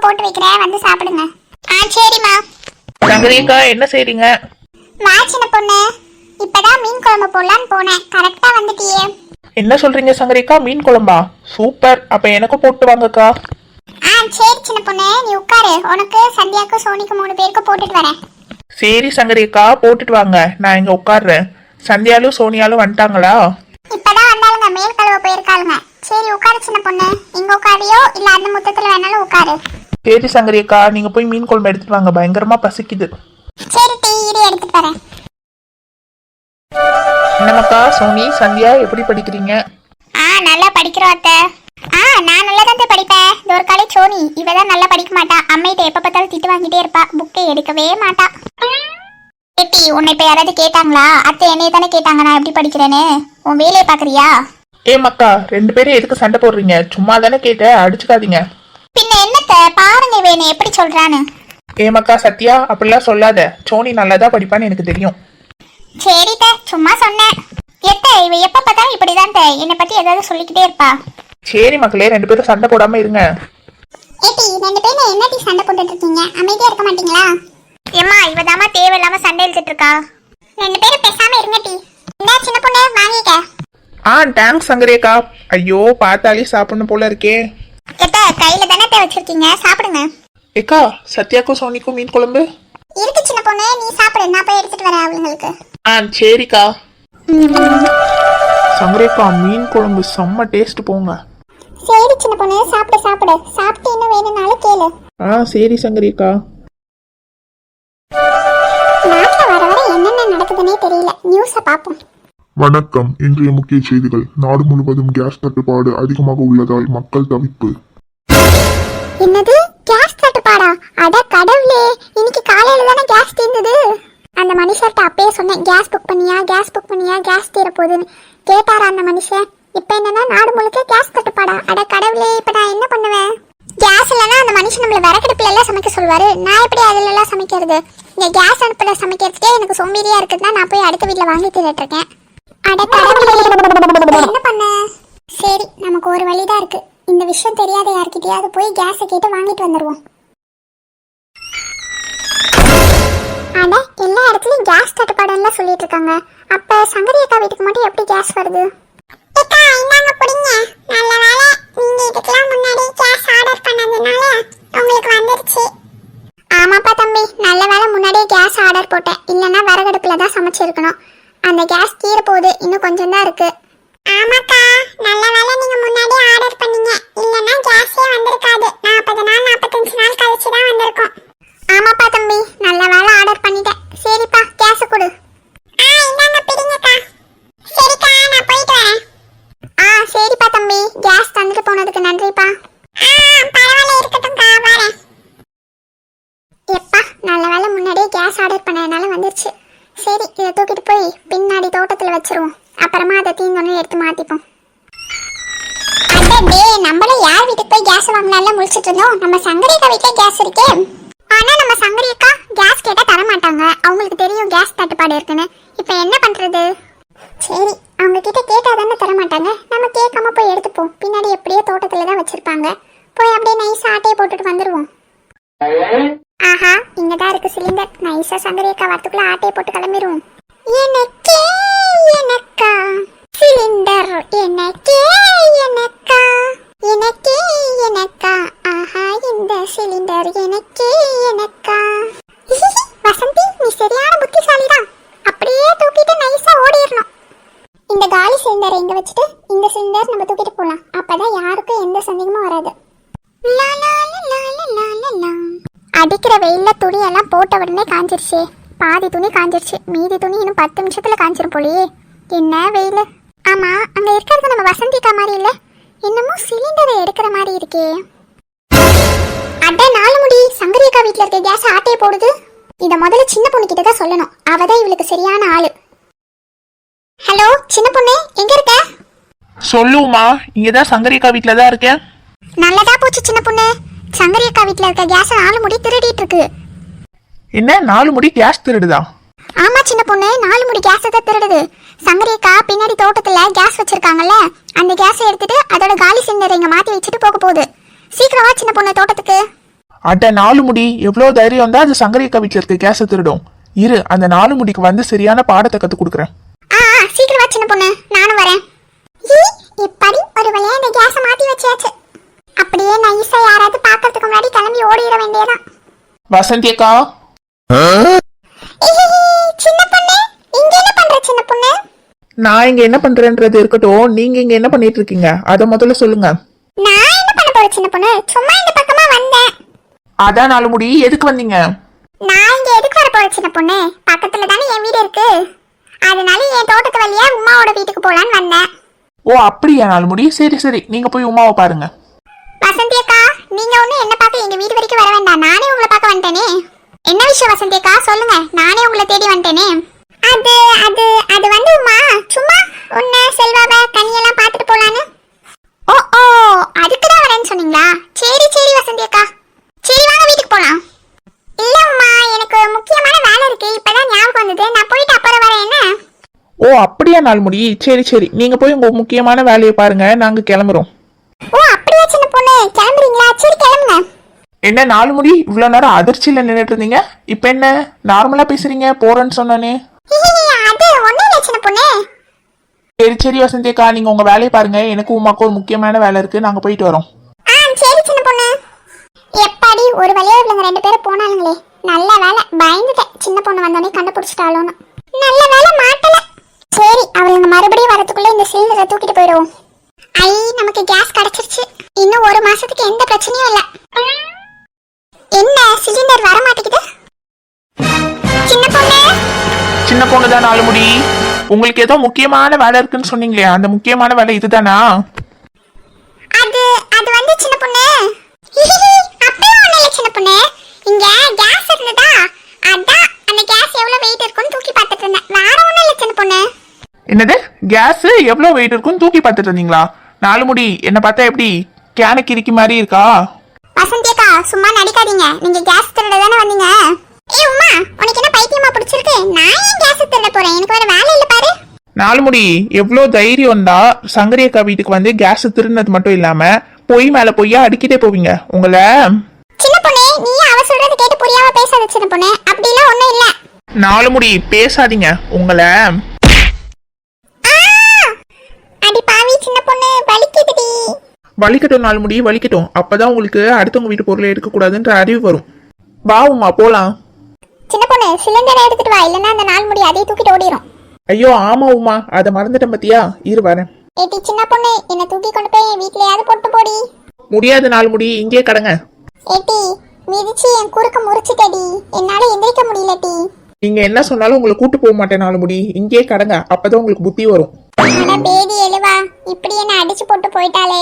போட்டு வைக்கிறேன், வந்து சாப்பிடுங்க. சரிம்மா. சங்கரிக்கா என்ன செய்றீங்க? வா சின்ன பொண்ணு, இப்பதான் மீன் குழம்பு போடலான்னு போனேன், கரெக்டா வந்துட்டியே. என்ன சொல்றீங்க சங்கரிக்கா? மீன் குழம்பா? சூப்பர். அப்ப எனக்கும் போட்டு வாங்கக்கா. சரி சின்ன பொண்ணு, நீ உட்காரு, உனக்கு சந்தியாக்கு சோனிக்கு 3 பேருக்கு போட்டுட்டு வரேன். சரி சங்கரிக்கா, போட்டுட்டு வாங்க, நான் இங்க உட்கார்றேன். சந்தியாலும் சோனியாலும் வந்துட்டாங்களா? இப்பதான் வந்தாலுங்க, மேல் கழுவ போயிருக்காளுங்க. சரி உட்காரு சின்ன பொண்ணு, இங்க உட்காரியோ இல்ல அந்த முத்தத்துல வேணாலும் உட்காரு. சரி சங்கரிக்கா, நீங்க போய் மீன் குழம்பு எடுத்துட்டு வாங்க, பயங்கரமா பசிக்குது. சரி டீ இரு, எடுத்துட்டு வரேன். என்னமாக்கா சோனி சந்தியா எப்படி படிக்கிறீங்க? நல்லா படிக்கிறோம் அத்தை. நான் நல்லா தான் படிப்பேன். இது ஒரு காலை சோனி, இவதான் நல்லா படிக்க மாட்டா. அம்மையிட்ட எப்ப பார்த்தாலும் திட்டு வாங்கிட்டே இருப்பா, புக்கை எடுக்கவே மாட்டா. ஏட்டி, உன்னை இப்ப யாராவது கேட்டாங்களா? அத்தை என்னைய தானே கேட்டாங்க நான் எப்படி படிக்கிறேன்னு. உன் வேலையை பாக்குறியா? மக்கா 2 பேரும் எதுக்கு சண்டை போடுறீங்க? சும்மா தானே கேட்ட, அடிச்சுக்காதீங்க. பின்ன என்னத்த பாருங்க வேணு எப்படி சொல்றான்னு. மக்கா சத்யா, அப்படிலாம் சொல்லாத. சோனி நல்லாதான் படிப்பான்னு எனக்கு தெரியும். சரிட்ட, சும்மா சொன்னேன். இவ எப்ப பார்த்தாலும் இப்படிதான் என்னை பத்தி ஏதாவது சொல்லிக்கிட்டே இருப்பா. சரி மக்களே, 2 பேரும் சண்டை போடாம இருங்க. ஏட்டி, 2 பேரும் என்ன டீ சண்டை போட்டுட்டு இருக்கீங்க? அமைதியா இருக்க மாட்டீங்களா? ஏமா, இவதாமா தேவையில்லாம சண்டை இழுத்துட்டு இருக்கா. 2 பேரும் பேசாம இருங்க டீ. இந்த சின்ன பொண்ணு வாங்கிக்க. தேங்க்ஸ் சங்கரேக்கா. ஐயோ, பார்த்தாலே சாப்பிடணும் போல இருக்கே. கையில தானே வச்சிருக்கீங்க, சாப்பிடுங்க. ஏக்கா, சத்யாக்கும் சோனிக்கும் மீன் குழம்பு இருக்கு சின்ன பொண்ணு, நீ சாப்பிடு, நான் போய் எடுத்துட்டு வரேன் அவங்களுக்கு. சரிக்கா. சங்கரேக்கா, மீன் குழம்பு செம்ம டேஸ்ட் போங்க. சரி சின்ன பொண்ணு, சாப்பிடு சாப்பிடு, சாப்பிட்டு இன்னும் வேணும்னாலும் கேளு. சரி சங்கரேக்கா. நாட்டுல வர வர என்னென்ன நடக்குதுன்னே தெரியல, நியூஸ பாப்போம். வணக்கம். இன்றைய முக்கிய செய்திகள். நாடு முழுவதும் கேஸ் தட்டுப்பாடு அதிகமாக உள்ளதால் மக்கள் தவிப்பு. என்னது, கேஸ் தட்டுப்பாடா? அட கடவுளே, இன்னைக்கு காலையில தானே கேஸ் தீர்ந்தது. அந்த மனுஷர்கிட்ட அப்பயே சொன்னேன், கேஸ் புக் பண்ணியா கேஸ் தீர போகுதுன்னு. கேட்டாரா அந்த மனுஷன்? இப்ப என்னன்னா நாடு முழுக்க கேஸ் தட்டுப்பாடா? அட கடவுளே, இப்ப நான் என்ன பண்ணுவேன்? கேஸ் இல்லைன்னா அந்த மனுஷன் நம்மள விறகடுப்புல எல்லாம் சமைக்க சொல்லுவாரு. நான் எப்படி அதுல எல்லாம் சமைக்கிறது? இந்த கேஸ் அடுப்புல சமைக்கிறதுக்கே எனக்கு சோம்பேறியா இருக்குதுன்னா நான் போய் அடுத்த வீட்டுல வாங்கி தின்னுட்டு இருக்கேன். அட கடவுளே, என்ன பண்ண? சரி, நமக்கு ஒரு வழிதான் இருக்கு. இந்த விஷயம் தெரியாத யார்கிட்டயாவது போய் கேஸை கேட்டு வாங்கிட்டு வந்துருவோம். அட, எல்லா இடத்துலயும் கேஸ் தட்டுப்பாடுன்னு சொல்லிட்டு இருக்காங்க. அப்ப சங்கரி அக்கா வீட்டுக்கு மட்டும் எப்படி கேஸ் வருது? ஆமாப்பா தம்பி, நல்ல வேலை முன்னாடியே கேஸ் ஆர்டர் போட்டேன், இல்லைன்னா விறகடுப்புல தான் சமைச்சிருக்கணும். அந்த கேஸ் தீர போகுது, இன்னும் கொஞ்சம் தான் இருக்கு. ஆமாக்கா, நல்ல வேலை நீங்க முன்னாடியே ஆர்டர் பண்ணீங்க, இல்லைன்னா கேஸே வந்திருக்காது. 40 நாள் 45 நாள் கழிச்சு தான் வந்திருக்கும். ஆமாப்பா தம்பி, நல்ல வேலை ஆர்டர் பண்ணிட்டேன். சரிப்பா, கேஸ் கொடு. இந்தாங்க பிடிங்கக்கா. சரிக்கா, நான் போயிட்டு வரேன். சரிப்பா தம்பி, கேஸ் தந்துட்டு போனதுக்கு நன்றிப்பா. பரவாயில்ல, இருக்கட்டும்க்கா, வரேன். எப்பா, நல்ல வேலை முன்னாடியே கேஸ் ஆர்டர் பண்ணதுனால வந்துருச்சு. சரி, இதை தூக்கிட்டு போய் பின்னாடி தோட்டத்தில் வச்சிருவோம். அப்புறமா அதை தீந்தோன்னு எடுத்து மாத்திப்போம். அடே, நம்மள யார் வீட்டுக்கு போய் கேஸ் வாங்கலாம்ல முழிச்சிட்டு இருந்தோம். நம்ம சங்கரிக்கா வீட்டுல கேஸ் இருக்கே. ஆனா நம்ம சங்கரிக்கா கேஸ் கேட்டா தர மாட்டாங்க. அவங்களுக்கு தெரியும் கேஸ் தட்டுப்பாடு இருக்குன்னு. இப்ப என்ன பண்றது? சரி, அவங்க கிட்ட கேட்டா தானே தர மாட்டாங்க. நம்ம கேட்காம போய் எடுத்துப்போம். பின்னாடி எப்படியோ தோட்டத்துல தான் வச்சிருப்பாங்க. போய் அப்படியே நைஸா ஆட்டையை போட்டுட்டு வந்துருவோம். ஆஹா, இங்கதான் இருக்கு சிலிண்டர். நைஸா சங்கரிக்கா வரத்துக்குள்ள ஆட்டையை போட்டு கிளம்பிடுவோம். எனக்கே எனக்கா சிலிண்டர், எனக்கே எனக்கா, எனக்கே எனக்கா, ஆஹா இந்த சிலிண்டர் எனக்கே எனக்கா. வசந்தி, நீ சரியான புத்திசாலிதான். அப்படியே தூக்கிட்டு நைஸா ஓடிடணும். இந்த காலி சிலிண்டரை இங்க வச்சுட்டு இந்த சிலிண்டர் நம்ம தூக்கிட்டு போலாம். அப்பதான் யாருக்கும் எந்த சந்தேகமும் வராது. அடிக்கிற வெயில்ல துணி எல்லாம் போட்ட உடனே காஞ்சிருச்சு. பாதி துணி காஞ்சிருச்சு, மீதி துணி இன்னும் 10 நிமிஷத்துல காஞ்சிரும் போலியே. என்ன வெயில். ஆமா, அங்க இருக்கிறது நம்ம வசந்திக்கா மாதிரி இல்ல, என்னமோ சிலிண்டரை எடுக்கிற மாதிரி இருக்கே. அட, 4 முடி சங்கரியக்கா வீட்டுல இருக்க கேஸ் ஆட்டையை போடுது. இத முதல்ல சின்ன பொண்ணு கிட்ட தான் சொல்லணும். அவதான் இவளுக்கு சரியான ஆளு. ஹலோ சின்ன பொண்ணு, எங்க இருக்க? சொல்லுமா, இங்கதான் சங்கரிக்கா வீட்டுல தான் இருக்கேன். நல்லதா போச்சு சின்ன பொண்ணு. சங்கரியக்கா வீட்டுல இருக்க கேஸ் 4 முடி திருடிட்டு இருக்கு. என்ன 4 முடி கேஸ் திருடுதா? ஆமா சின்ன பொண்ணு, 4 முடி கேஸ் தான் திருடுது. சங்கரியக்கா பின்னாடி தோட்டத்துல கேஸ் வச்சிருக்காங்கல்ல, அந்த கேஸை எடுத்துட்டு அதோட காலி சிலிண்டரை இங்க மாத்தி வச்சுட்டு போக போகுது. சீக்கிரம் வா சின்ன பொண்ணு தோட்டத்துக்கு. அட 4 முடி எவ்வளவு தைரியம் தான் அது சங்கரி அக்கா வீட்டுல இருக்க கேஸை திருடும். இரு, அந்த 4 முடிக்கு வந்து சரியான பாடத்தை கத்து கொடுக்குறேன். சீக்கிரம் வா சின்ன பொண்ணு, நானும் வரேன். இப்படி ஒரு வழியா இந்த கேஸை மாத்தி வச்சாச்சு. அப்படியே நைஸா யாராவது பாக்கிறதுக்கு முன்னாடி கிளம்பி ஓடிட வேண்டியதான். வசந்தி அக்கா, சின்ன பொண்ணு, இங்க என்ன பண்ற சின்ன பொண்ணு? நான் இங்க என்ன பண்றேன்றது இருக்கட்டும், நீங்க இங்க என்ன பண்ணிட்டு இருக்கீங்க அத முதல்ல சொல்லுங்க. நான் என்ன பண்ண போறேன் சின்ன பொண்ணு, சும்மா இந்த பக்கமா வந்தேன். அதான் 4 முடி, எதுக்கு வந்தீங்க? நான் இங்க எதுக்கு வர போறேன் சின்ன பொண்ணு, பக்கத்துல தானே என் வீடு இருக்கு. அதனால என் தோட்டத்து வழியா உமாவோட வீட்டுக்கு போலான்னு வந்தேன். ஓ அப்படியா 4 முடி, சரி சரி, நீங்க போய் உமாவை பாருங்க. வசந்தி அக்கா, நீங்க ஒண்ணு என்ன பார்க்க எங்க வீடு வரைக்கும் வர வேண்டாம், நானே உங்களை பார்க்க வந்துட்டேனே. என்ன விஷயம் வசந்தி அக்கா, சொல்லுங்க, நானே உங்களை தேடி வந்துட்டேனே. அது அது அது வந்து உமா சும்மா உன்னை செல்வாவ கனியெல்லாம் பார்த்துட்டு போலான்னு. ஓ ஓ, அதுக்குதான் வரேன்னு சொன்னீங்களா? சரி சரி வசந்தி அக்கா, சரி வாங்க வீட்டுக்கு போலாம். இல்ல உமா, எனக்கு முக்கியமான வேலை இருக்கு, இப்பதான் ஞாபகம் வந்தது, நான் போயிட்டு அப்புறம் வரேன். என்ன? ஓ அப்படியா 4 முடி, சரி சரி, நீங்க போய் உங்க முக்கியமான வேலையை பாருங்க, நாங்க கிளம்புறோம். ஓ அப்படியா சின்ன பொண்ணு, கிளம்புறீங்களா? சரி கிளம்புங்க. என்ன 4 முடி, இவ்வளவு நேரம் அதிர்ச்சியில நின்னுட்டு இருந்தீங்க, இப்ப என்ன நார்மலா பேசுறீங்க? போறேன்னு சொன்னனே. அது ஒண்ணும் இல்ல சின்ன பொண்ணு. சரி சரி வசந்தி அக்கா, நீங்க உங்க வேலையை பாருங்க, எனக்கு உமாக்கு ஒரு முக்கியமான வேலை இருக்கு, நாங்க போயிட்டு வரோம். சரி சின்ன பொண்ணு. எப்படி ஒரு வழியா இவங்க 2 பேரும் போனாலுங்களே, நல்ல வேலை, பயந்துட்டேன் சின்ன பொண்ணு வந்தோடனே கண்டுபிடிச்சிட்டாலும். நல்ல வேலை மாட்டல. சரி, அவளுங்க மறுபடியும் வரதுக்குள்ள இந்த சிலிண்டரை தூக்கிட்டு போயிடுவோம். ஐ, நமக்கு கேஸ் கிடைச்சிருச்சு, இன்னும் 1 மாசத்துக்கு எந்த பிரச்சனையும் இல்ல. என்ன சிலிண்டர் வர மாட்டேங்குது? சின்ன பொண்ணு, சின்ன பொண்ணுதான் 4 முடி, உங்களுக்கு ஏதோ முக்கியமான வேலை இருக்குன்னு சொன்னீங்களே, அந்த முக்கியமான வேலை இதுதானா? அது அது வந்து சின்ன பொண்ணு, அப்பெல்லாம் ஒண்ணும் இல்ல சின்ன பொண்ணு, இங்க கேஸ் இருந்ததா, அதான் அந்த கேஸ் எவ்வளவு வெயிட் இருக்குன்னு தூக்கி பார்த்துட்டு இருந்தேன், வேற ஒண்ணும் இல்ல சின்ன பொண்ணு. என்னது, கேஸ் எவ்வளவு வெயிட் இருக்குன்னு தூக்கி பார்த்துட்டு இருந்தீங்களா? 4 முடி, என்ன பார்த்தா எப்படி கேன கிரிக்கி மாதிரி இருக்கா? வசந்தி அக்கா, சும்மா நடிக்காதீங்க, நீங்க கேஸ் திருட தானே வந்தீங்க. ஏய் உமா, உனக்கு என்ன பைத்தியமா பிடிச்சிருக்கு? நான் ஏன் கேஸ் திருட போறேன், எனக்கு வேற வேலை இல்ல பாரு. 4 முடி, எவ்வளவு தைரியம் தான் சங்கரி அக்கா வீட்டுக்கு வந்து கேஸ் திருடினது மட்டும் இல்லாம பொய் மேல பொய்யா அடிக்கிட்டே போவீங்க உங்களை. சின்ன பொண்ணு, நீ அவ சொல்றது கேட்டு புரியாம பேசாத சின்ன பொண்ணு, அப்படிலாம் ஒண்ணும் இல்ல. 4 முடி, பேசாதீங்க உங்களை. அடி பாவி சின்ன பொண்ணு, வலிக்குதுடி. வலிக்கட்டும் 4 முடி, வலிக்கட்டும், அப்பதான் உங்களுக்கு அடுத்தவங்க வீட்டு பொருளை எடுக்க கூடாதுன்ற அறிவு வரும். வா உமா போலாம். சின்ன பொண்ணு, சிலிண்டரை எடுத்துட்டு வா, இல்லன்னா அந்த 4 முடி அதே தூக்கிட்டு ஓடிரும். ஐயோ ஆமா உமா, அதை மறந்துட்டேன் பத்தியா, இரு வரேன். ஏடி சின்ன பொண்ணு, என்ன தூக்கி கொண்டு போய் என் வீட்லயாவது போட்டு போடி. முடியாது 4 முடி, இங்கே கடங்க. ஏடி, மிதிச்சு என் குறுக்க முறிச்சிட்டடி, என்னால எந்திரிக்க முடியலடி. நீங்க என்ன சொன்னாலும் உங்களை கூட்டு போக மாட்டேன் 4 முடி, இங்கே கடங்க, அப்பதான் உங்களுக்கு புத்தி வரும். அட பேதி எழுவா, இப்படி என்ன அடிச்சு போட்டு போயிட்டாளே.